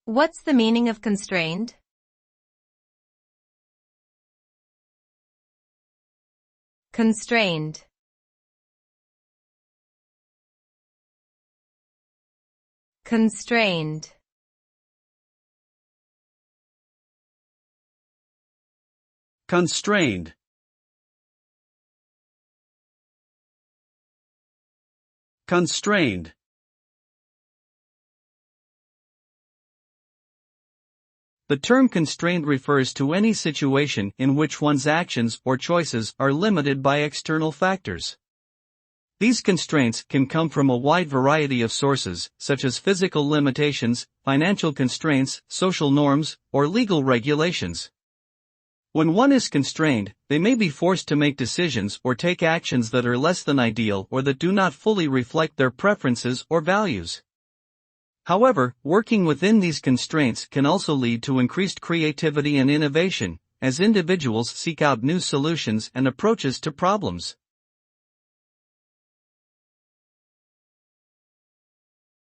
What's the meaning of constrained? Constrained. Constrained. Constrained. Constrained. The term constrained refers to any situation in which one's actions or choices are limited by external factors. These constraints can come from a wide variety of sources, such as physical limitations, financial constraints, social norms, or legal regulations. When one is constrained, they may be forced to make decisions or take actions that are less than ideal or that do not fully reflect their preferences or values. However, working within these constraints can also lead to increased creativity and innovation, as individuals seek out new solutions and approaches to problems.